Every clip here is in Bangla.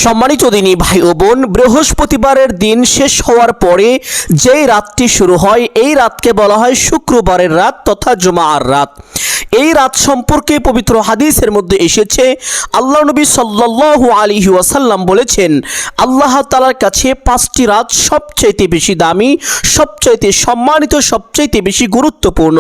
সম্মানিত দিনী ভাই ও বোন, বৃহস্পতিবারের দিন শেষ হওয়ার পরে যেই রাতটি শুরু হয় এই রাতকে বলা হয় শুক্রবারের রাত তথা জুমার রাত। এই রাত সম্পর্কে পবিত্র হাদিসের মধ্যে এসেছে, আল্লাহ নবী সাল্লাল্লাহু আলাইহি ওয়াসাল্লাম বলেছেন, আল্লাহ তাআলার কাছে 5টি রাত সবচাইতে বেশি দামি, সবচাইতে সম্মানিত, সবচাইতে বেশি গুরুত্বপূর্ণ।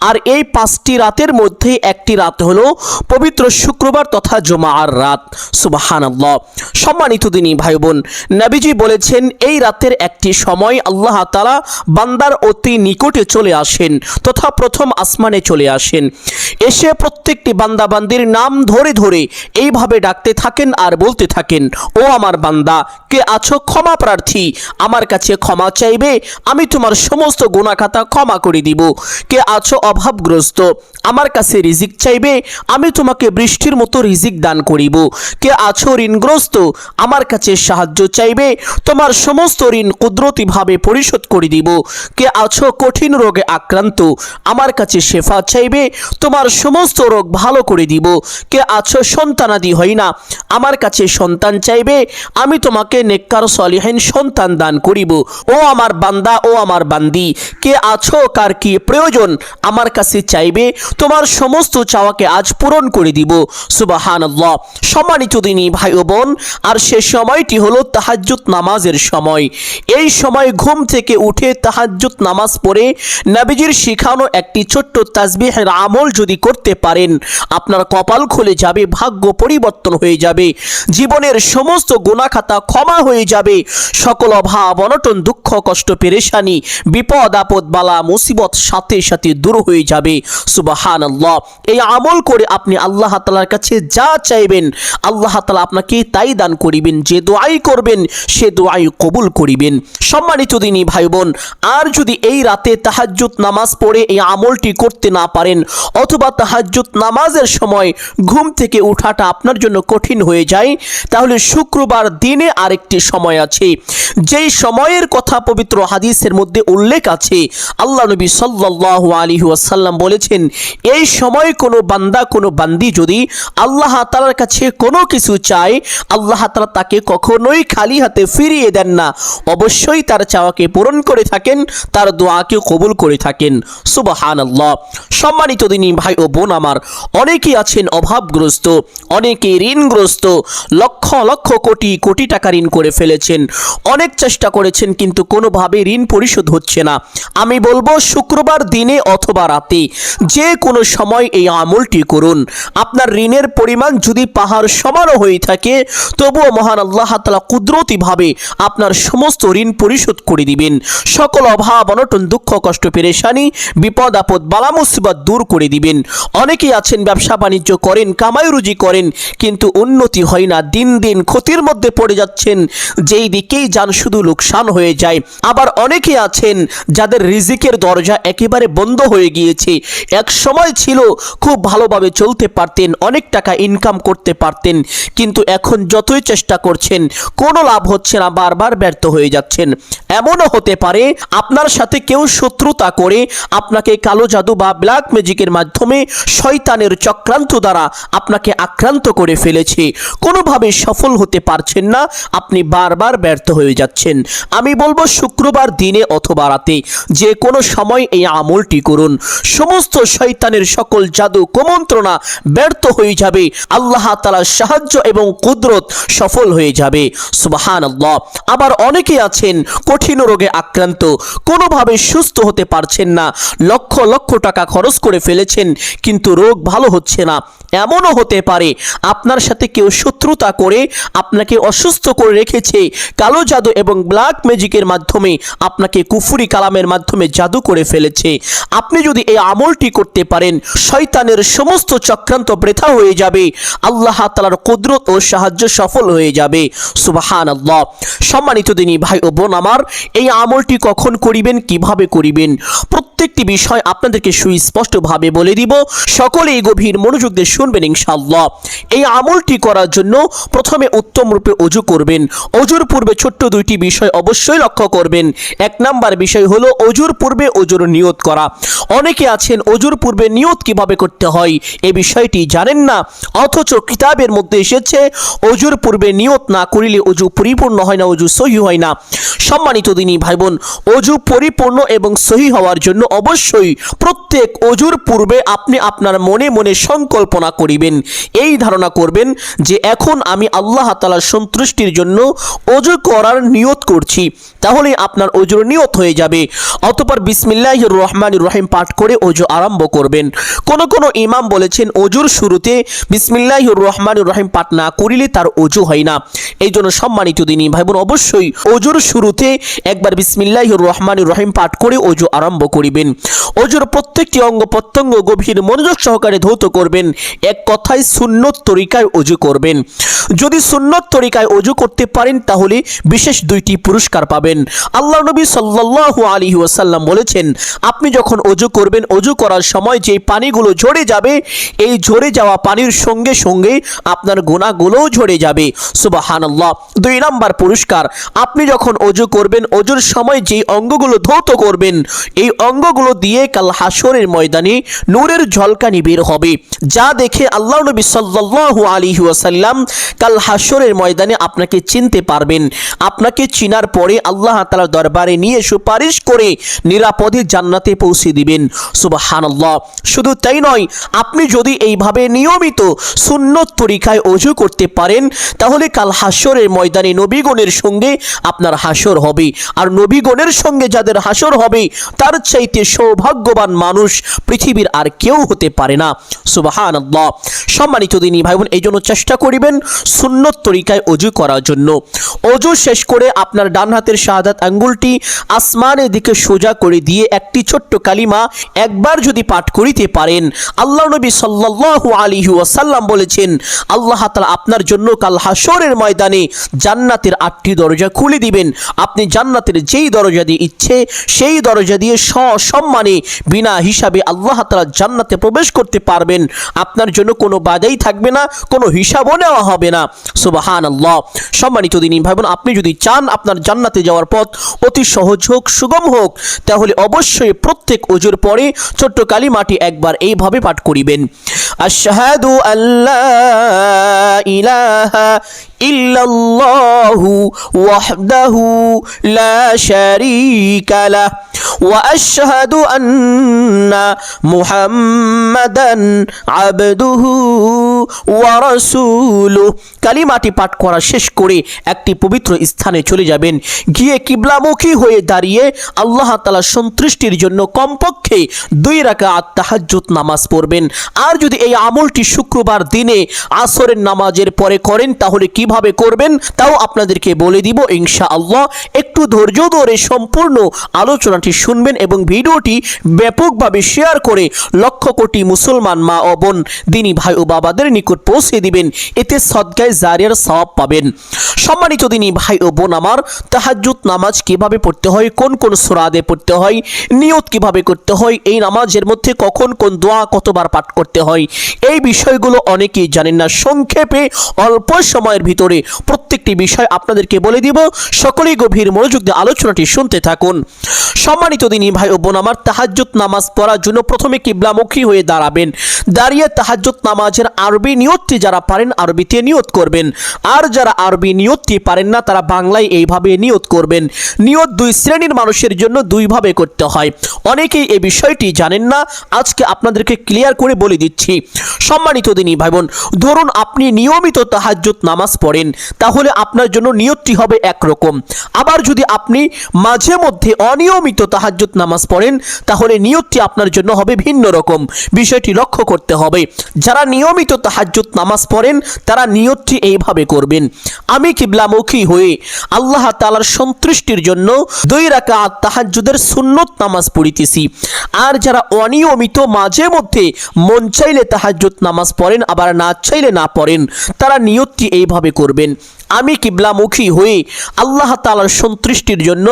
আর এই 5টি রাতের মধ্যে একটি রাত হলো পবিত্র শুক্রবার তথা জুমার রাত। সুবহানাল্লাহ। সম্মানিত দিনী ভাই বোন, নবীজি বলেছেন এই রাতের একটি সময় আল্লাহ তাআলা বান্দার অতি নিকটে চলে আসেন তথা প্রথম আসমানে চলে আসেন। এসে প্রত্যেকটি বান্দা বান্দির নাম ধরে ধরে এইভাবে ডাকতে থাকেন আর বলতে থাকেন, ও আমার বান্দা, কে আছো ক্ষমা প্রার্থী, আমার কাছে ক্ষমা চাইবে, আমি তোমার সমস্ত গুনাহ খাতা ক্ষমা করে দিব। কে আছো অভাবগ্রস্ত, আমার কাছে রিজিক চাইবে, আমি তোমাকে বৃষ্টির মতো রিজিক দান করিব। কে আছো ঋণগ্রস্ত, আমার কাছে সাহায্য চাইবে, তোমার সমস্ত ঋণ কুদরতিভাবে পরিশোধ করে দিব। কে আছো কঠিন রোগে আক্রান্ত, আমার কাছে শেফা চাইবে, তোমার সমস্ত রোগ ভালো করে দিব। কে আছো সন্তানাদি হয় না, আমার কাছে সন্তান চাইবে, আমি তোমাকে নেককার সলিহিন সন্তান দান করিব। ও আমার বান্দা, ও আমার বান্দি, কে আছো কার কি প্রয়োজন, আমার কাছে চাইবে, তোমার সমস্ত চাওয়াকে আজ পূরণ করে দিব। সুবহানাল্লাহ। সম্মানিত দিনী ভাই ও বোন, আর সে সময়টি হলো তাহাজ্জুদ নামাজের সময়। এই সময় ঘুম থেকে উঠে তাহাজ্জুদ নামাজ পড়ে নবীজির শিখানো একটি ছোট্ট তাসবিহের আমল যদি করতে পারেন, আপনার কপাল খুলে যাবে, ভাগ্য পরিবর্তন হয়ে যাবে, জীবনের সমস্ত গুনাহ খাতা ক্ষমা হয়ে যাবে, সকল অভাব অনটন দুঃখ কষ্ট পেরেশানি বিপদ আপদ বালা মুসিবত সাথে সাথে দূর হয়ে যাবে। সুবহানাল্লাহ। এই আমল করে আপনি আল্লাহ তাআলার কাছে যা চাইবেন আল্লাহ তাআলা আপনাকে তাই দান করিবেন, যে দোয়াই করবেন সে দোয়াই কবুল করিবেন। সম্মানিত দিনী ভাই বোন, আর যদি এই রাতে তাহাজ্জুদ নামাজ পড়ে এই আমলটি করতে না পারেন, অথবা তাহাজ্জুদ নামাজের সময় ঘুম থেকে ওঠাটা আপনার জন্য কঠিন হয়ে যায়, তাহলে শুক্রবার দিনে আরেকটি সময় আছে, যেই সময়ের কথা পবিত্র হাদিসের মধ্যে উল্লেখ আছে। আল্লাহ নবী সাল্লাল্লাহু আলাইহি ওয়াসাল্লাম বলেছেন, এই সময় কোনো বান্দা কোনো বান্দি যদি আল্লাহ তাআলার কাছে কোনো কিছু চায়, আল্লাহ তাআলা তাকে কখনোই খালি হাতে ফিরিয়ে দেন না, অবশ্যই তার চাওয়াকে পূরণ করে থাকেন, তার দোয়াকে কবুল করে থাকেন। সুবহানাল্লাহ। সম্মানিত দিনী ভাই ও বোন আমার, অনেকেই আছেন অভাবগ্রস্ত, অনেকে ঋণগ্রস্ত, লক্ষ লক্ষ কোটি কোটি টাকা ঋণ করে ফেলেছেন, অনেক চেষ্টা করেছেন কিন্তু কোনোভাবে ঋণ পরিশোধ হচ্ছে না। আমি বলবো শুক্রবার দিনে অথবা রাতে যে কোনো সময় এই আমলটি করুন। আপনার ঋণের পরিমাণ যদি পাহাড় সমানও হয়ে থাকে, তবুও মহান আল্লাহ তাআলা কুদরতিভাবে আপনার সমস্ত ঋণ পরিশোধ করে দিবেন, সকল অভাব অনটন দুঃখ কষ্ট পেরেশানি বিপদ আপদ বালা মুসিবত দূর করে দিবেন। অনেকেই আছেন ব্যবসা বাণিজ্য করেন, কামাই রুজি করেন, কিন্তু উন্নতি হয় না, দিন দিন ক্ষতির মধ্যে পড়ে যাচ্ছেন, যেই দিকেই যান শুধু লোকসান হয়ে যায়। আবার অনেকেই আছেন যাদের রিজিকের দরজা একেবারে বন্ধ হয়ে গিয়েছে, এক সময় ছিল খুব ভালোভাবে চলতে পারতেন, অনেক টাকা ইনকাম করতে পারতেন, কিন্তু এখন যতই চেষ্টা করছেন কোনো লাভ হচ্ছে না, বারবার ব্যর্থ হয়ে যাচ্ছেন। এমনও হতে পারে আপনার সাথে কেউ শত্রুতা করে আপনাকে কালো জাদু বা ব্ল্যাক ম্যাজিকের মাধ্যমে শয়তানের চক্রান্ত দ্বারা আপনাকে আক্রান্ত করে ফেলেছে, কোনোভাবে সফল হতে পারছেন না, আপনি বারবার ব্যর্থ হয়ে যাচ্ছেন। আমি বলবো শুক্রবার দিনে অথবা রাতে যে কোনো সময় এই আমলটি করুন, সমস্ত শয়তানের সকল জাদু কুমন্ত্রণা ব্যর্থ হয়ে যাবে, আল্লাহ তাআলার সাহায্য এবং কুদরত সফল হয়ে যাবে। সুবহানাল্লাহ। আবার অনেকে আছেন কঠিন রোগে আক্রান্ত, কোনোভাবে সুস্থ হতে পারছেন না, লক্ষ লক্ষ টাকা খরচ করে ফেলেছেন কিন্তু রোগ ভালো হচ্ছে না। এমনও হতে পারে আপনার সাথে কেউ শত্রুতা করে আপনাকে অসুস্থ করে রেখেছে, কালো জাদু এবং ব্ল্যাক ম্যাজিকের মাধ্যমে আপনাকে কুফরি কালামের মাধ্যমে জাদু করে ফেলেছে। আপনি যদি এই আমলটি করতে পারেন, শয়তানের সমস্ত চক্রান্ত বৃথা হয়ে যাবে, আল্লাহ তাআলার কুদরত ও সাহায্য সফল হয়ে যাবে। সুবহানাল্লাহ। সম্মানিত দিনী ভাই ও বোন আমার, এই আমলটি কখন করিবেন, কিভাবে করিবেন? প্রত্যেকটি বিষয় আপনাদেরকে সুস্পষ্টভাবে বলে দিব। সকলেই গভীর মনোযোগ দিয়ে শুনবেন ইনশাআল্লাহ। এই আমলটি করার জন্য প্রথমে উত্তম রূপে ওযু করবেন। ওযুর পূর্বে ছোট্ট দুইটি বিষয় অবশ্যই লক্ষ্য করবেন। এক নাম্বার বিষয় হলো ওযুর পূর্বে ওযুর নিয়ত করা। অনেকে আছেন ওযুর পূর্বে নিয়ত কিভাবে করতে হয় এই বিষয়টি জানেন না, অথচ কিতাবের মধ্যে এসেছে ওযুর পূর্বে নিয়ত না করিলে ওযু পরিপূর্ণ হয় না, ওযু সহিহ হয় না। সম্মানিত দিনী ভাই বোন, ওযু পরিপূর্ণ এবং সহিহ হওয়ার জন্য অবশ্যই প্রত্যেক ওযুর পূর্বে আপনি আপনার মনে মনে সংকল্পনা করিবেন, এই ধারণা করবেন যে এখন আমি আল্লাহ তাআলার সন্তুষ্টির জন্য ওযু করার নিয়ত করছি, তাহলে আপনার ওযুর নিয়ত হয়ে যাবে। অতঃপর বিসমিল্লাহির রহমানির রহিম পাঠ করে ওযু আরম্ভ করবেন। কোন ইমাম বলেছেন ওযুর শুরুতে বিসমিল্লাহির রহমানির রহিম পাঠ না করিলে তার ওযু হয় না। এই জন্য সম্মানিত দিনী ভাই বোন, অবশ্যই ওযুর শুরুতে একবার বিসমিল্লাহির রহমানির রহিম পাঠ করে ওযু আরম্ভ করিবেন। ওযুর প্রত্যেকটি অঙ্গ প্রত্যঙ্গ গভীর মনোযোগ সহকারে ধৌত করবেন। এক কথায় সুন্নত তরিকায় ওযু করবেন। যদি সুন্নত তরিকায় ওযু করতে পারেন তাহলে বিশেষ দুইটি পুরস্কার পাবেন। আল্লাহ নবী সাল্লাল্লাহু আলাইহি ওয়াসাল্লাম বলেছেন, আপনি যখন ওযু করবেন, ওযু করার সময় যে পানিগুলো ঝরে যাবে, এই ঝরে যাওয়া পানির সঙ্গে সঙ্গে আপনার গুনাহগুলোও ঝরে যাবে। সুবহানাল্লাহ। দুই নাম্বার পুরস্কার, আপনি যখন ওযু করবেন, ওযুর সময় যে অঙ্গগুলো ধৌত করবেন, এই অঙ্গগুলো দিয়ে কাল হাসরের ময়দানে নূরের ঝলকানি বের হবে, যা দেখে আল্লাহ নবী সাল্লাল্লাহু আলাইহি ওয়াসাল্লাম কাল হাসরের ময়দানে আপনাকে চিনতে পারবেন। আপনাকে চিনার পরে আল্লাহ তাআলার দরবারে নিয়ে সুপারিশ করে নিরাপদে জান্নাতে পৌঁছে দিবেন। সুবহানাল্লাহ। শুধু তাই নয়, আপনি যদি এইভাবে নিয়মিত সুন্নত তরিকায় ওযু করতে পারেন তাহলে কাল হাসরের ময়দানে নবীগণের সঙ্গে আপনার হাসর হবে। আর নবীগণের সঙ্গে যাদের হাসর হবে তার চাইতে সৌভাগ্যবান মানুষ পৃথিবীর আর কেউ হতে পারে না। সুবহানাল্লাহ। সম্মানিত দিনী ভাই বোন, এই জন্য চেষ্টা করিবেন সুন্নত তরিকায় ওযু করার জন্য। ওযু শেষ করে আপনার ডান হাতের শাহাদাত আঙ্গুলটি আসমানের দিকে সোজা করে দিয়ে একটি ছোট্ট কালিমা একবার যদি পাঠ করিতে পারেন, আল্লাহ নবী সাল্লাল্লাহু আলাইহি ওয়াসাল্লাম বলেছেন, আল্লাহ তাআলা আপনার জন্য কাল হাসরের ময়দানে জান্নাতের 8টি দরজা খুলে দিবেন। আপনি জান্নাতের যেই দরজা দিয়ে ইচ্ছে সেই দরজা দিয়ে সসম্মানে বিনা হিসাবে আল্লাহ তাআলা জান্নাতে প্রবেশ করতে পারবেন। আপনার জন্য কোনো বাধাই থাকবে না, কোনো হিসাবও নেওয়া হবে না। সুবহানাল্লাহ। সম্মানিত দিনী ভাই বোন, আপনি যদি চান আপনার জান্নাতে যাওয়ার পথ অতি সহজ হোক, সুগম হোক, তাহলে অবশ্যই প্রত্যেক ওযুর পরে ছোট্ট কালিমাটি একবার এইভাবে পাঠ করিবেন, আশহাদু আল্লা ইলাহা ইল্লাল্লাহু ওয়াহদাহু লা শারীকা লাহ ওয়া আশহাদু আন্না মুহাম্মাদান আবদুহু ওয়া রাসূলুহু। কালিমাটি পাঠ করা শেষ করে একটি পবিত্র স্থানে চলে যাবেন, গিয়ে কিবলামুখী হয়ে দাঁড়িয়ে আল্লাহ তাআলার সন্তুষ্টির জন্য কমপক্ষে 2 রাকাত তাহাজ্জুদ নামাজ পড়বেন। আর যদি এই আমলটি শুক্রবার দিনে আসরের নামাজের পরে করেন তাহলে কিভাবে করবেন তাও আপনাদেরকে বলে দিব ইনশাআল্লাহ। একটু ধৈর্য ধরে সম্পূর্ণ আলোচনাটি শুনবেন এবং ভিডিওটি ব্যাপকভাবে শেয়ার করে লক্ষ কোটি মুসলমান মা ও বোন, দিনী ভাই ও বাবাদের নিকট পৌঁছে দিবেন। এতে সদকায়ে জারিয়ার সওয়াব পাবেন। সম্মানিত দিনী ভাই ও বোন আমার, তাহাজ্জুদ নামাজ কিভাবে পড়তে হয়, কোন কোন সূরা দিয়ে পড়তে হয়, নিয়ত কিভাবে করতে হয়, এই নামাজের মধ্যে কখন কোন দোয়া কতবার পাঠ করতে হয়, এই বিষয়গুলো অনেকেই জানেন না। সংক্ষেপে অল্প সময়ের ভিতরে প্রত্যেকটি বিষয় আপনাদেরকে বলে দিব। সকলেই গভীর মনোযোগ দিয়ে আলোচনাটি শুনতে থাকুন। সম্মানিত দিনী ভাই ও বোন আমার, তাহাজ্জুদ নামাজ পড়ার জন্য প্রথমে কিবলামুখী হয়ে দাঁড়াবেন। দাঁড়িয়ে তাহাজ্জুদ নামাজের আরবি নিয়তটি যারা পারেন আরবিতে নিয়ত করবেন, আর যারা আরবি নিয়তটি পারেন না তারা বাংলায় এইভাবে নিয়ত করবেন। নিয়ত 2 শ্রেণীর মানুষের জন্য 2 ভাবে করতে হয়। অনেকেই এই বিষয়টি জানেন না, আজকে আপনাদেরকে ক্লিয়ার করে বলে দিচ্ছি। সম্মানিত দিনী ভাই বোন, ধরুন আপনি নিয়মিত তাহাজ্জুদ নামাজ পড়েন, তাহলে আপনার জন্য নিয়তটি হবে একরকম। আবার যদি আপনি মাঝে মধ্যে অনিয়মিত তাহাজ্জুদ নামাজ পড়েন তাহলে নিয়তটি আপনার জন্য হবে ভিন্ন রকম। বিষয়টি লক্ষ্য করতে হবে। যারা নিয়মিত তাহাজ্জুদ নামাজ পড়েন তারা নিয়তটি এইভাবে করবেন, আমি কিবলামুখী হয়ে আল্লাহ তাআলার সন্তুষ্টির জন্য 2 রাকাত তাহাজ্জুদের সুন্নত নামাজ পড়িতেছি। আর যারা অনিয়মিত মাঝে মধ্যে মন চাইলে তাহাজ্জুদ নামাজ পড়েন আবার না চাইলে না পড়েন, তারা নিয়তটি এইভাবে করবেন, আমি কিবলামুখী হয়ে আল্লাহ তাআলার সন্তুষ্টির জন্য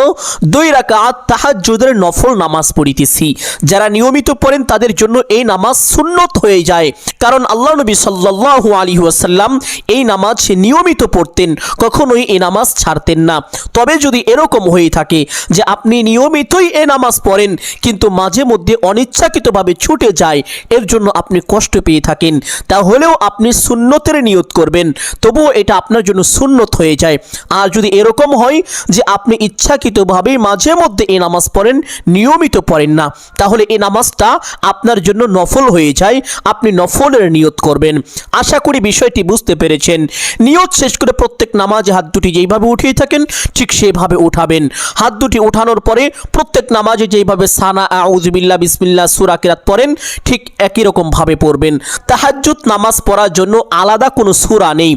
2 রাকাত তাহাজ্জুদের নফল নামাজ পড়িতেছি। যারা নিয়মিত পড়েন তাদের জন্য এই নামাজ সুন্নত হয়ে যায়, কারণ আল্লাহ নবী সাল্লাল্লাহু আলাইহি ওয়াসাল্লাম এই নামাজ নিয়মিত পড়তেন, কখনোই এই নামাজ ছাড়তেন না। তবে যদি এরকম হয়ে থাকে যে আপনি নিয়মিতই এই নামাজ পড়েন কিন্তু মাঝে মধ্যে অনিচ্ছাকৃতভাবে ছুটে যায়, এর জন্য আপনি কষ্ট পেয়ে থাকেন, তাহলেও আপনি সুন্নতের নিয়ত করবেন, তবুও এটা আপনার জন্য সুন্নত হয়ে যায়। আর যদি এরকম হয় যে আপনি ইচ্ছাকৃতভাবে মাঝে মধ্যে এই নামাজ পড়েন, নিয়মিত পড়েন না, তাহলে এই নামাজটা আপনার জন্য নফল হয়ে যায়, আপনি নফলের নিয়ত করবেন। আশা করি বিষয়টি বুঝতে পেরেছেন। নিয়ত শেষ করে প্রত্যেক নামাজে হাত দুটি যেইভাবে উঠিয়ে থাকেন ঠিক সেভাবে উঠাবেন। হাত দুটি উঠানোর পরে প্রত্যেক নামাজে যেইভাবে সানা, আউযু বিল্লাহ, বিসমিল্লাহ, সূরা কিরাত পড়েন ঠিক একই রকম ভাবে পড়বেন। তাহাজ্জুদ নামাজ পড়ার জন্য আলাদা কোনো সূরা নেই।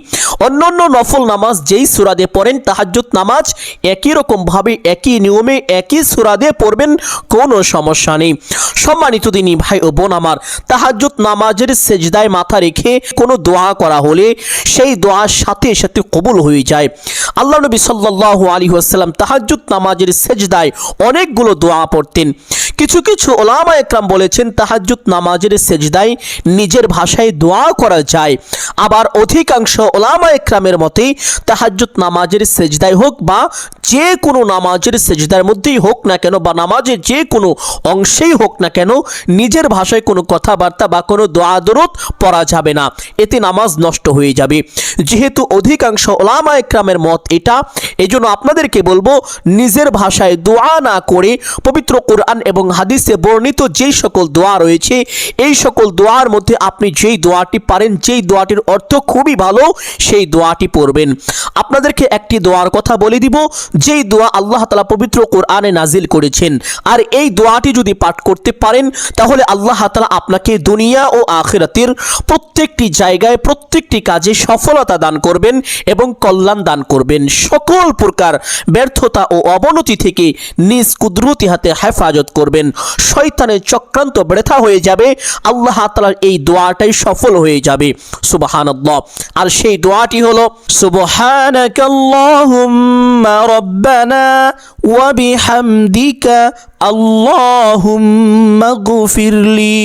অন্যান্য নফল নামাজ যেই সূরা দিয়ে পড়েন, তাহাজ্জুদ নামাজ একই রকম ভাবে একই নিয়মে একই সূরা দিয়ে পড়বেন, কোনো সমস্যা নেই। সম্মানিত দিনী ভাই ও বোন আমার, তাহাজ্জুদ নামাজের সেজদায় মাথা রেখে কোনো দোয়া করা হলে সেই দোয়ার সাথে সাথে কবুল হয়ে যায়। আল্লাহ নবী সাল্লাল্লাহু আলাইহি ওয়াসাল্লাম তাহাজ্জুদ নামাজের সেজদায় অনেকগুলো দোয়া পড়তেন। কিছু কিছু ওলামা একরাম বলেছেন তাহাজ্জুদ নামাজের সেজদায় নিজের ভাষায় দোয়া করা যায়। আবার অধিকাংশ ওলামা একরামের মতে তাহাজ্জুদ নামাজের সেজদায় হোক বা যে কোনো নামাজের সেজদার মধ্যেই হোক না কেন বা নামাজের যে কোনো অংশেই হোক না কেন, নিজের ভাষায় কোনো কথাবার্তা বা কোনো দোয়া দরুদ পড়া যাবে না, এতে নামাজ নষ্ট হয়ে যাবে। যেহেতু অধিকাংশ ওলামা একরামের মত এটা, এজন্য আপনাদেরকে বলবো নিজের ভাষায় দোয়া না করে পবিত্র কোরআন এবং হাদিসে বর্ণিত যেই সকল দোয়া রয়েছে এই সকল দোয়ার মধ্যে আপনি যেই দোয়াটি পারেন, যেই দোয়াটির অর্থ খুবই ভালো, সেই দোয়াটি পড়বেন। আপনাদেরকে একটি দোয়ার কথা বলে দিব, যেই দোয়া আল্লাহ তাআলা পবিত্র কোরআনে নাজিল করেছেন। আর এই দোয়াটি যদি পাঠ করতে পারেন তাহলে আল্লাহ তাআলা আপনাকে দুনিয়া ও আখিরাতের প্রত্যেকটি জায়গায় প্রত্যেকটি কাজে সফলতা দান করবেন এবং কল্যাণ দান করবেন। সকল প্রকার ব্যর্থতা ও অবনতি থেকে নিজ কুদরতি হাতে হেফাজত করবেন। শয়তানের চক্রান্ত ব্যর্থ হয়ে যাবে, আল্লাহ তাআলার এই দোয়াটাই সফল হয়ে যাবে। সুবহানাল্লাহ। আর সেই দোয়াটি হলো সুবহানাকাল্লাহুম্মা রাব্বানা ওয়া বিহামদিকা আল্লাহুম্মা গফিরলি।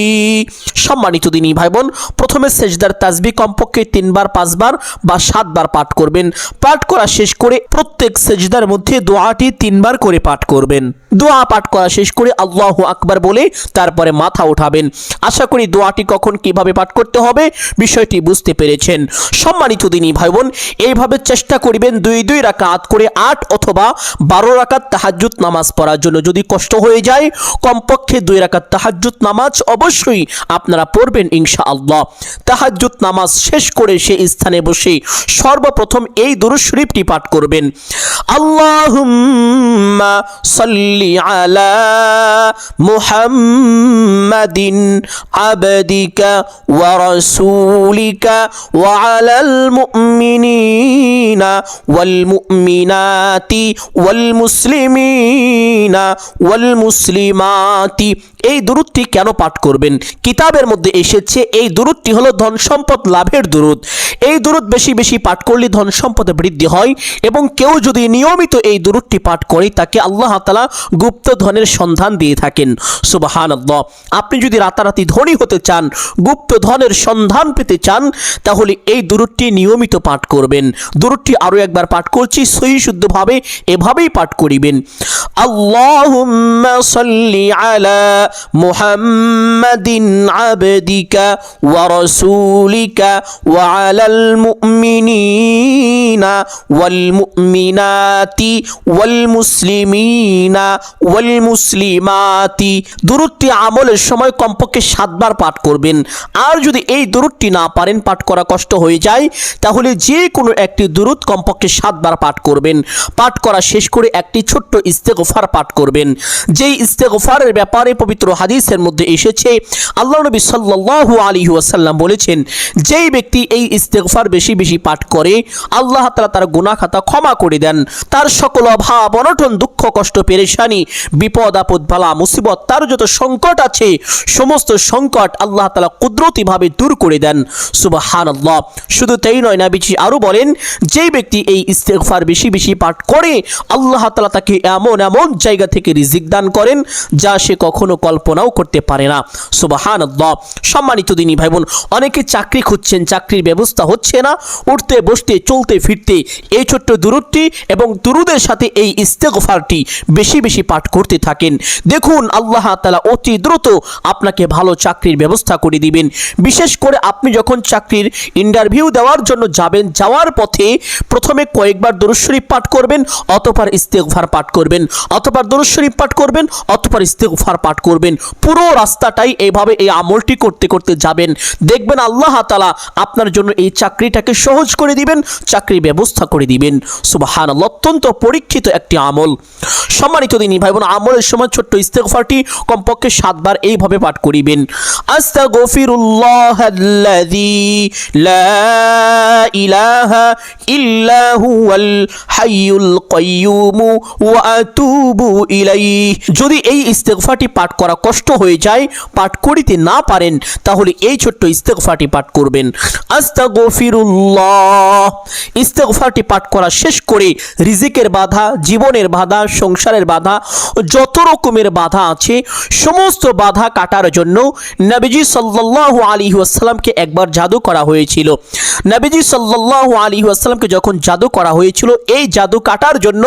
সম্মানিত দিনী ভাই বোন, প্রথমে সেজদার তাসবিহ কমপক্ষে 3 বার, 5 বার বা 7 বার পাঠ করবেন। পাঠ করা শেষ করে প্রত্যেক সেজদার মধ্যে দোয়াটি 3 বার করে পাঠ করবেন। দোয়া পাঠ করা শেষ করে আল্লাহু আকবার বলে তারপরে মাথা উঠাবেন। আশা করি দোয়াটি কখন কিভাবে পাঠ করতে হবে বিষয়টি বুঝতে পেরেছেন। সম্মানিত দিনী ভাই বোন, এইভাবে চেষ্টা করবেন 2 রাকাত করে 8 অথবা 12 রাকাত তাহাজ্জুদ নামাজ পড়ার জন্য। যদি কষ্ট হয়ে যায় কমপক্ষে 2 রাকাত তাহাজ্জুদ নামাজ অবশ্যই আপনারা পড়বেন ইনশাআল্লাহ। তাহাজ্জুদ নামাজ শেষ করে সেই স্থানে বসে সর্বপ্রথম এই দুরূদ শরীফটি পাঠ করবেন। আল্লাহুম্মা সাল্লি আলা মুহাম্মাদিন আবদিকা ওয়া রাসূলিকা ওয়া আলাল মুমিনিনা ওয়াল মুমিনাতি ওয়াল মুসলিমিনা ওয়াল মুসলিমাতি। এই দুরূদটি কেন পাঠ করবেন? কিতাবের মধ্যে এসেছে এই দুরূদটি হলো ধন সম্পদ লাভের দুরূদ। এই দুরূদ বেশি বেশি পাঠ করলে ধন সম্পদে বৃদ্ধি হয় এবং কেউ যদি নিয়মিত এই দুরূদটি পাঠ করে তাকে আল্লাহ তাআলা গুপ্ত ধনের সন্ধান দিয়ে থাকেন। সুবহানাল্লাহ। আপনি যদি রাতারাতি ধনী হতে চান, গুপ্ত ধনের সন্ধান পেতে চান, তাহলে এই দুরূদটি নিয়মিত পাঠ করবেন। দুরূদটি আরো একবার পাঠ করছি, সহি শুদ্ধভাবে এভাবেই পাঠ করিবেন। আল্লাহুম্মা সাল্লি আলা মুহাম্মাদিন আবদিকা ওয়া রাসূলিকা ওয়া আলাল মুমিনিনা ওয়াল মুমিনাতি ওয়াল মুসলিমিনা ওয়াল মুসলিমাতি। দুরূদটি আমলের সময় কমপক্ষে 7 বার পাঠ করবেন। আর যদি এই দুরূদটি না পারেন, পাঠ করা কষ্ট হয়ে যায়, তাহলে যে কোনো একটি দুরূদ কমপক্ষে 7 বার পাঠ করবেন। পাঠ করা শেষ করে একটি ছোট্ট ইস্তেগফার পাঠ করবেন। যেই ইস্তেগফারের ব্যাপারে পবিত্র পবিত্র হাদিসের মধ্যে এসেছে, আল্লাহ নবী সাল্লাল্লাহু আলাইহি ওয়াসাল্লাম বলেছেন, যেই ব্যক্তি এই ইস্তেগফার বেশি বেশি পাঠ করে আল্লাহ তাআলা তার গুনাহ খাতা ক্ষমা করে দেন। তার সকল অভাব অনটন দুঃখ কষ্ট পেরেশানি বিপদ আপদ বালা মুসিবত তার যত সংকট আছে সমস্ত সংকট আল্লাহ তাআলা কুদরতিভাবে দূর করে দেন। সুবহানাল্লাহ। শুধু তাই নয়, নবীজি আরো বলেন, যেই ব্যক্তি এই ইস্তেগফার বেশি বেশি পাঠ করে আল্লাহ তাআলা তাকে এমন এমন জায়গা থেকে রিজিক দান করেন যা সে কখনো কল্পনাও করতে পারে না। সুবহানাল্লাহ। সম্মানিত দিনী ভাই বোন, অনেকে চাকরি খুঁজছেন, চাকরির ব্যবস্থা হচ্ছে না, উঠতে বসতে চলতে ফিরতে এই ছোট্ট দুরূদটি এবং দুরূদের সাথে এই ইস্তেগফারটি বেশি বেশি পাঠ করতে থাকেন। দেখুন আল্লাহ তাআলা অতি দ্রুত আপনাকে ভালো চাকরির ব্যবস্থা করে দিবেন। বিশেষ করে আপনি যখন চাকরির ইন্টারভিউ দেওয়ার জন্য যাবেন, যাওয়ার পথে প্রথমে কয়েকবার দরুদ শরীফ পাঠ করবেন, অতঃপর ইস্তেগফার পাঠ করবেন, অতঃপর দরুদ শরীফ পাঠ করবেন, অতঃপর ইস্তেগফার পাঠ করবেন। পুরো রাস্তাটাই এইভাবে এই আমলটি করতে করতে যাবেন। দেখবেন আল্লাহ তাআলা আপনার জন্য এই চাকরিটাকে সহজ করে দিবেন, চাকরির ব্যবস্থা করে দিবেন। সুবহানাল্লাহ। অত্যন্ত পরীক্ষিত একটি আমল। সম্মানিত দিনী ভাই বোন, আমলের সময় ছোট্ট ইস্তেগফারটি কমপক্ষে 7 বার এইভাবে পাঠ করিবেন। আস্তাগফিরুল্লাহাল্লাযী লা ইলাহা ইল্লা হুয়াল হাইয়ুল কাইয়্যুম ওয়া আতুবু ইলাইহি। যদি এই ইস্তেগফারটি পাঠ করা কষ্ট হয়ে যায়, পাঠ করিতে না পারেন, তাহলে এই ছোট্ট ইস্তেগফারটি পাঠ করবেন। আস্তাগফিরুল্লাহ। ইস্তেগফারটি পাঠ করা শেষ করে রিজিকের বাধা, জীবনের বাধা, সংসারের বাধা, যত রকমের বাধা আছে সমস্ত বাধা কাটার জন্য নবীজি সাল্লাল্লাহু আলাইহি ওয়াসাল্লামকে একবার জাদু করা হয়েছিল। নবীজি সাল্লাল্লাহু আলাইহি ওয়াসাল্লামকে যখন জাদু করা হয়েছিল, এই জাদু কাটার জন্য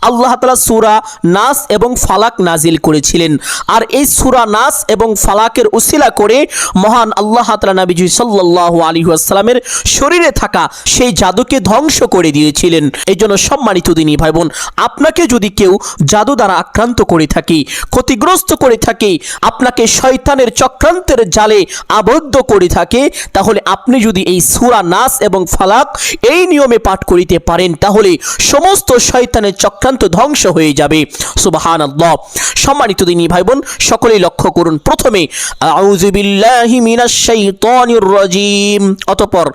আল্লাহ তাআলা সূরা নাস এবং ফালাক নাজিল করেছিলেন। আর এই সূরা নাস এবং ফালাকের উসিলা করে মহান আল্লাহ তাআলা নবীজি সাল্লাল্লাহু আলাইহি ওয়াসাল্লামের শরীরে থাকা সেই জাদুকে ধ্বংস করে দিয়েছিলেন। এই জন্য সম্মানিত দিনী ভাই বোন, আপনাকে যদি কেউ জাদু দ্বারা আক্রান্ত করে থাকে, ক্ষতিগ্রস্ত করে থাকে, আপনাকে শয়তানের চক্রান্তের জালে আবদ্ধ করে থাকে, তাহলে আপনি যদি এই সূরা নাস এবং ফালাক এই নিয়মে পাঠ করিতে পারেন, তাহলে সমস্ত শয়তানের চক্রান্ত ধ্বংস হয়ে যাবে। সুবহানাল্লাহ। সম্মানিত দিনী ভাই বোন, সকলেই লক্ষ্য করুন, প্রথমে আউযু বিল্লাহি মিনাশ শাইতানির রাজিম, অতঃপর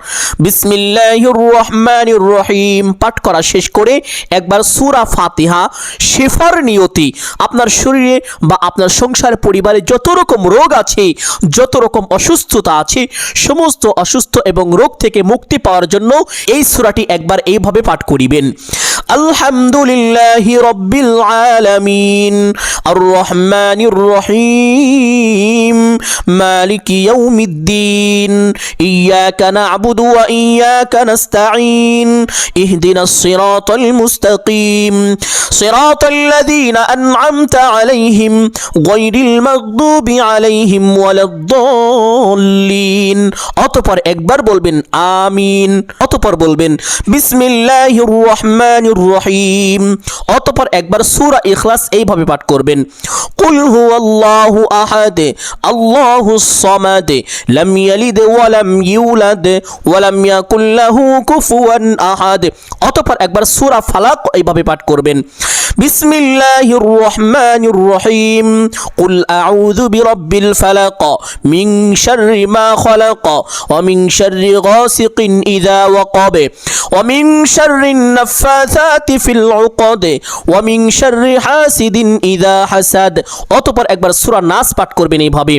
বিসমিল্লাহির রহমানির রহিম পাঠ করা শেষ করে একবার সূরা ফাতিহা শিফার নিয়তি আপনার শরীরে বা আপনার সংসার পরিবারে যত রকম রোগ আছে, যত রকম অসুস্থতা আছে, সমস্ত অসুস্থ এবং রোগ থেকে মুক্তি পাওয়ার জন্য এই সূরাটি একবার এইভাবে পাঠ করিবেন। আলহামদুলিল্লাহি রাব্বিল আলামিন আর রহমানির রহিম মালিকি ইয়াউমিদ্দিন ইয়াকা না'বুদু ওয়া ইয়াকা নাস্তাঈন ইহদিনাস সিরাতাল মুস্তাকিম সিরাতাল্লাযীনা আন'আমতা আলাইহিম গায়রিল মাগদুবি আলাইহিম ওয়ালাদ-দাল্লিন। অতঃপর একবার বলবেন আমিন, অতঃপর বলবেন বিসমিল্লাহির রহমানির রহিম, অতঃপর একবার সূরা ইখলাস এইভাবে পাঠ করবেন। কুল হুয়াল্লাহু আহাদ আল্লাহুস সামাদ লাম ইয়ালিদ ওয়া লাম ইউলাদ ওয়া লাম ইয়াকুল লাহু কুফুয়ান আহাদ। অতঃপর একবার সূরা ফালাক এইভাবে পাঠ করবেন। বিসমিল্লাহির রহমানির রহিম কুল আউযু বিরাব্বিল ফালাক মিন শাররি মা খালাক ওয়া মিন শাররি গাসিকিন ইযা ওয়াকাব ওয়া মিন শাররিন নাফাসাতি ফিল উকাদ ওয়া মিন শাররি হাসিদিন ইযা হাসাদ। অতঃপর একবার সূরা নাস পাঠ করবেন এইভাবে।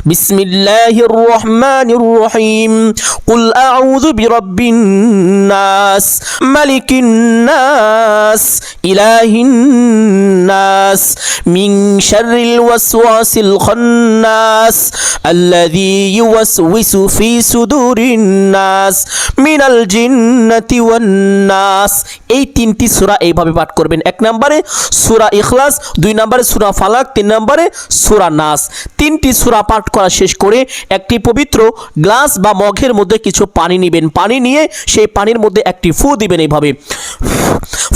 বিসমিল্লাহির রহমানির রহিম কুল আউযু বিরাব্বিন নাস মালিকিন নাস ইলাহিন নাস মিন শাররিল ওয়াসওয়াসিল খান্নাস আল্লাযী ইউওয়াসউিসু ফি সুদুরিন নাস মিনাল জিন্নাতি ওয়ান নাস। এই তিনটি সূরা এইভাবে পাঠ করবেন। 1 নম্বরে সূরা ইখলাস, 2 নম্বরে সূরা ফালাক, 3 নম্বরে সূরা নাস। তিনটি সূরা পাঠ করা শেষ করে একটি পবিত্র গ্লাস বা মগের মধ্যে কিছু পানি নেবেন। পানি নিয়ে সেই পানির মধ্যে একটি ফু দিবেন এইভাবে।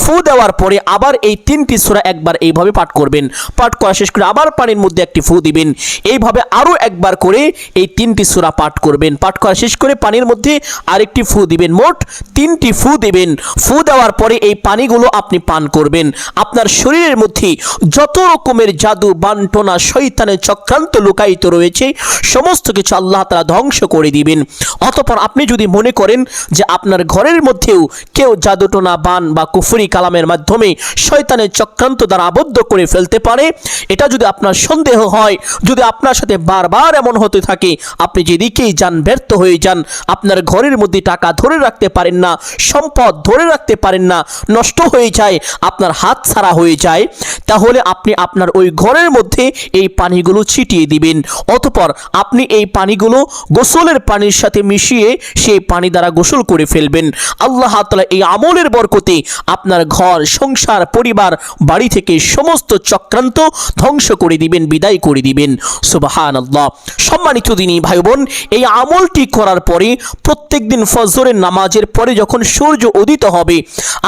ফু ফু দেওয়ার পরে আবার এই 3টি সূরা একবার এইভাবে পাঠ করবেন। পাঠ করা শেষ করে আবার পানির মধ্যে একটি ফু দিবেন। এইভাবে আরও একবার করে এই 3টি সূরা পাঠ করবেন। পাঠ করা শেষ করে পানির মধ্যে আরেকটি ফু দিবেন। মোট 3টি ফু দিবেন। ফু দেওয়ার পরে এই পানিগুলো আপনি পান করবেন। আপনার শরীরের মধ্যে যত রকমের জাদু, বান্টনা, শয়তানের চক্রান্ত লুকায়িত রয়েছে সমস্ত কিছু আল্লাহ তাআলা ধ্বংস করে দিবেন। অতঃপর আপনি যদি মনে করেন যে আপনার ঘরের মধ্যেও কেউ জাদুটোনা, বান বা কুফরি কালামের মাধ্যমে শয়তানের চক্রান্ত দ্বারা আবদ্ধ করে ফেলতে পারে, এটা যদি আপনার সন্দেহ হয়, যদি আপনার সাথে বারবার এমন হতে থাকে, আপনি যেদিকেই যান ব্যর্থ হয়ে যান, আপনার ঘরের মধ্যে টাকা ধরে রাখতে পারেন না, সম্পদ ধরে রাখতে পারেন না, নষ্ট হয়ে যায়, আপনার হাত ছাড়া হয়ে যায়, তাহলে আপনি আপনার ওই ঘরের মধ্যে এই পানিগুলো ছিটিয়ে দিবেন। অতঃপর আপনি এই পানিগুলো গোসলের পানির সাথে মিশিয়ে সেই পানি দ্বারা গোসল করে ফেলবেন। আল্লাহ তাআলা এই আমলের বরকতে আপনার ঘর, সংসার, পরিবার, বাড়ি থেকে সমস্ত চক্রান্ত ধ্বংস করে দিবেন, বিদায় করে দিবেন। সুবহানাল্লাহ। সম্মানিত দিনী ভাই বোন, এই আমলটি করার পরে প্রত্যেকদিন ফজরের নামাজের পরে যখন সূর্য উদিত হবে,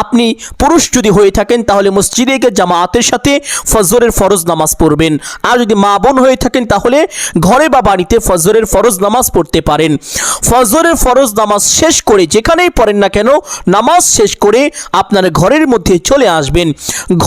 আপনি পুরুষ যদি হয়ে থাকেন তাহলে মসজিদে গিয়ে জামাতের সাথে ফজরের ফরজ নামাজ পড়বেন। আর যদি মা বোন হয়ে থাকেন তাহলে ঘরে বা বাড়িতে ফজরের ফরজ নামাজ পড়তে পারেন। ফজরের ফরজ নামাজ শেষ করে যেখানেই পড়েন না কেন, নামাজ শেষ করে আপনার ঘরের মধ্যে চলে আসবেন।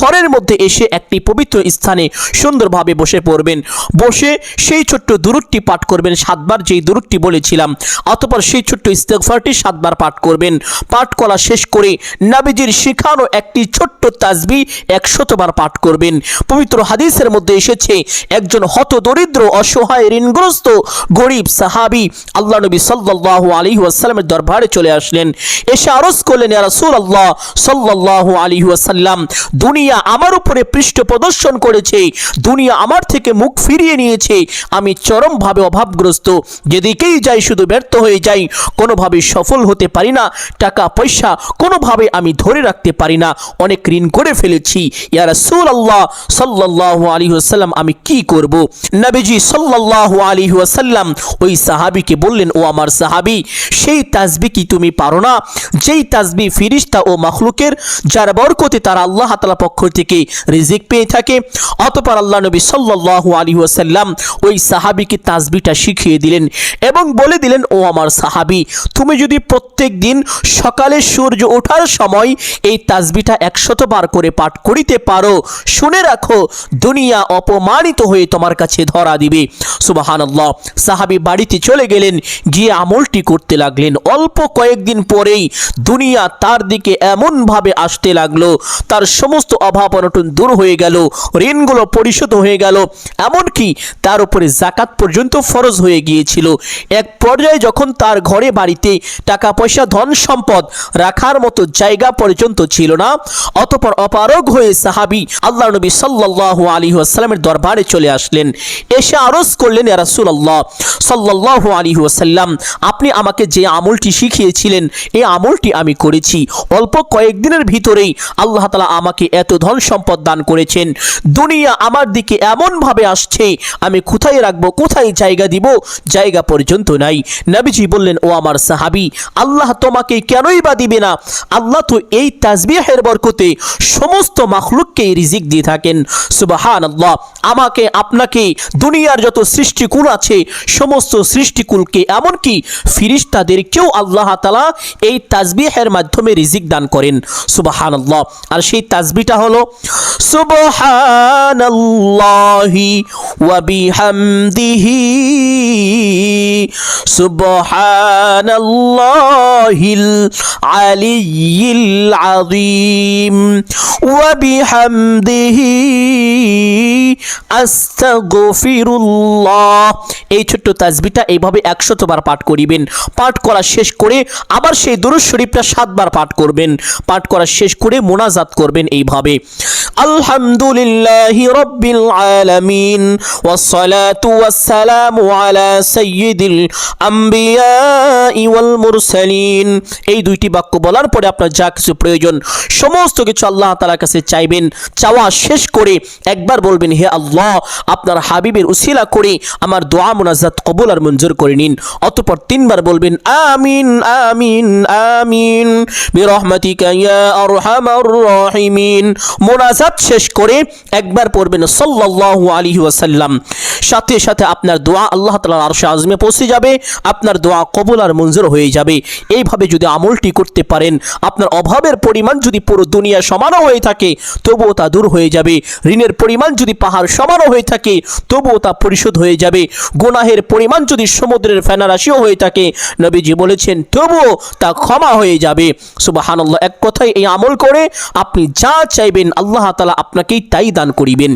ঘরের মধ্যে এসে একটি পবিত্র স্থানে সুন্দরভাবে বসে পড়বেন। বসে সেই ছোট্ট দুরূদটি পাঠ করবেন 7 বার, যেই দুরূদটি বলেছিলাম। অতঃপর সেই ছোট্ট ইস্তেগফারটি 7 বার পাঠ করবেন। পাঠ করা শেষ করে নবীজির শেখানো একটি ছোট্ট তাসবিহ 100 বার পাঠ করবেন। পবিত্র হাদিসের মধ্যে এসেছে, একজন হতদরিদ্র, অসহায়, ঋণগ্রস্ত, গরিব সাহাবী আল্লাহ নবী সাল্লাল্লাহু আলাইহি ওয়াসাল্লামের দরবারে চলে আসলেন। এসে আরজ করলেন, ইয়া রাসূলুল্লাহ সাল্লাল্লাহু আলাইহি ওয়াসাল্লাম, দুনিয়া আমার উপরে পৃষ্ঠ প্রদর্শন করেছে, দুনিয়া আমার থেকে মুখ ফিরিয়ে নিয়েছে, আমি চরমভাবে অভাবগ্রস্ত, যেদিকেই যাই শুধু ব্যর্থ হয়ে যাই, কোনোভাবে সফল হতে পারি না, টাকা পয়সা কোনোভাবে আমি ধরে রাখতে পারি না, অনেক ঋণ করে ফেলেছি, ইয়া রাসূলুল্লাহ সাল্লাল্লাহু আলাইহি ওয়াসাল্লাম, আমি কি করব? নবীজি সাল্লাল্লাহু আলাইহি ওয়াসাল্লাম ওই সাহাবীকে বললেন, ও আমার সাহাবী, সেই তাসবিহ কি তুমি পারো না, যেই তাসবিহ ফেরেশতা ও মাখলুকের যার বরকতে তারা আল্লাহ তাআলার পক্ষ থেকে রিজিক পেয়ে থাকে? অতঃপর আল্লাহ নবী সাল্লাল্লাহু আলাইহি ওয়াসাল্লাম ওই সাহাবীকে তাসবিহটা শিখিয়ে দিলেন এবং বলে দিলেন, ও আমার সাহাবী, তুমি যদি প্রত্যেক দিন সকালে সূর্য ওঠার সময় এই তাসবিহটা 100 বার করে পাঠ করিতে পারো, শুনে রাখো, দুনিয়া অপমানিত হয়ে তোমার কাছে ধরা দিবে। সুবহানাল্লাহ। সাহাবী বাড়িতে চলে গেলেন, গিয়ে আমলটি করতে লাগলেন। অল্প কয়েকদিন পরেই দুনিয়া তার দিকে এমনভাবে আসতে লাগলো, তার সমস্ত অভাব অনটন দূর হয়ে গেল, ঋণগুলো পরিশোধ হয়ে গেল, এমনকি তার উপরে যাকাত পর্যন্ত ফরজ হয়ে গিয়েছিল। এক পর্যায়ে যখন তার ঘরে বাড়িতে টাকা পয়সা, ধন সম্পদ রাখার মতো জায়গা পর্যন্ত ছিল না, অতঃপর অপারগ হয়ে সাহাবী আল্লাহ নবী সাল্লাল্লাহু আলাইহি ওয়াসাল্লামের দরবারে চলে আসলেন। এসে আরজ করলেন, ইয়া রাসূলুল্লাহ সাল্লাল্লাহু আলাইহি ওয়াসাল্লাম, আপনি আমাকে যে আমলটি শিখিয়েছিলেন এই আমলটি আমি করেছি, অল্প কয়েকদিনের ভিতরেই আল্লাহ তাআলা আমাকে এত ধন সম্পদ দান করেছেন, দুনিয়া আমার দিকে এমনভাবে আসছে, আমি কোথায় রাখবো, কোথায় জায়গা দিব, জায়গা পর্যন্ত নাই। নবীজি বললেন, ও আমার সাহাবী, আল্লাহ তোমাকে কেনই বা দিবে না? আল্লাহ তো এই তাসবিহের বরকতে সমস্ত মাখলুককে রিজিক দিয়ে থাকেন। সুবহানাল্লাহ। আমাকে, আপনাকে, দুনিয়ার যত সৃষ্টিকুল আছে সমস্ত সৃষ্টিকুলকে, এমনকি ফেরেশতাদেরকেও আল্লাহ তাআলা এই তাসবিহের মাধ্যমে রিজিক দান করেন। সুবহানাল্লাহ। আর সেই তাসবিহটা হলো সুবহানাল্লাহি ওয়া বিহামদিহি সুবহানাল্লাহিল আলিয়্যিল আযীম ওয়া বিহামদিহি আস্তাগফিরুল্লাহ। এই ছোট্ট তাসবিহটা এইভাবে 100 বার পাঠ করিবেন। পাঠ করা শেষ করে আবার সেই দুরূদ শরীফটা 7 বার পাঠ করবেন। পাঠ করা শেষ করে মোনাজাত করবেন এইভাবে, আল্লাহ আলহামদুলিল্লাহি রাব্বিল আলামিন ওয়াসসালাতু ওয়াসসালামু আলা সাইয়্যিদিল আম্বিয়া ওয়াল মুরসালিন। এই দুইটি বাক্য বলার পরে আপনার যা কিছু প্রয়োজন সমস্ত কিছু আল্লাহ তাআলার কাছে চাইবেন। চাওয়া শেষ করে একবার বলবেন, হে আল্লাহ, আপনার হাবিবের উসিলা করে আমার দোয়া মুনাজাত কবুল আর মঞ্জুর করে নিন। অতঃপর তিনবার বলবেন আমিন আমিন আমিন বিরহমাতিকা ইয়া আরহামার রাহিমিন। মুনাজাত শেষ করে একবার পড়বেন সাল্লাল্লাহু আলাইহি ওয়াসাল্লাম। সাথে সাথে আপনার দোয়া আল্লাহ তাআলার আরশে আযমে পৌঁছে যাবে, আপনার দোয়া কবুল আর মঞ্জুর হয়ে যাবে। এইভাবে যদি আমলটি করতে পারেন, আপনার অভাবের পরিমাণ যদি পুরো দুনিয়া সমানও হয়ে থাকে তবুও তা দূর হয়ে যাবে। ঋণের পরিমাণ যদি পাহাড় সমানও হয়ে থাকে তবুও তা পরিশোধ হয়ে যাবে। গুনাহের পরিমাণ যদি সমুদ্রের ফেনারাশিও হয়ে থাকে, নবীজি বলেছেন তবুও তা ক্ষমা হয়ে যাবে। সুবহানাল্লাহ। এক কথায় এই আমল করে আপনি যা চাইবেন আল্লাহ তাআলা আপনাকেই তাই দান করিবেন।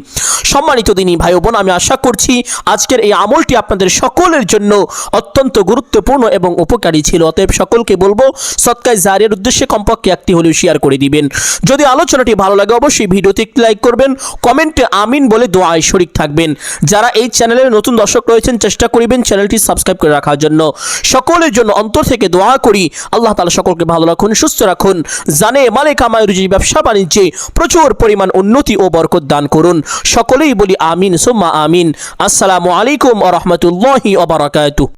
সম্মানিত দিনী ভাই বোন, আমি আশা করছি আজকের এই আমলটি আপনাদের সকলের জন্য অত্যন্ত গুরুত্বপূর্ণ এবং উপকারী ছিল। অতএব সকলকে বলবো সদকায়ে জারিয়ার উদ্দেশ্যে কমপক্ষে একটি হলেও শেয়ার করে দিবেন। যদি আলোচনাটি ভালো লাগে অবশ্যই ভিডিওতে একটি লাইক করবেন, কমেন্টে আমিন বলে দোয়ায় শরীক থাকবেন। যারা এই চ্যানেলের নতুন দর্শক রয়েছেন চেষ্টা করিবেন চ্যানেলটি সাবস্ক্রাইব করে রাখার জন্য। সকলের জন্য অন্তর থেকে দোয়া করি আল্লাহ তাআলা সকলকে ভালো রাখুন, সুস্থ রাখুন, জানে মালে কামায় রুজি ব্যবসা বাণিজ্যে প্রচুর পরিমাণ উন্নতি ও বরকত দান করুন। সকলেই বলি আমিন সুম্মা আমিন। আসসালামু আলাইকুম ওয়া রাহমাতুল্লাহি ওয়া বারাকাতুহু।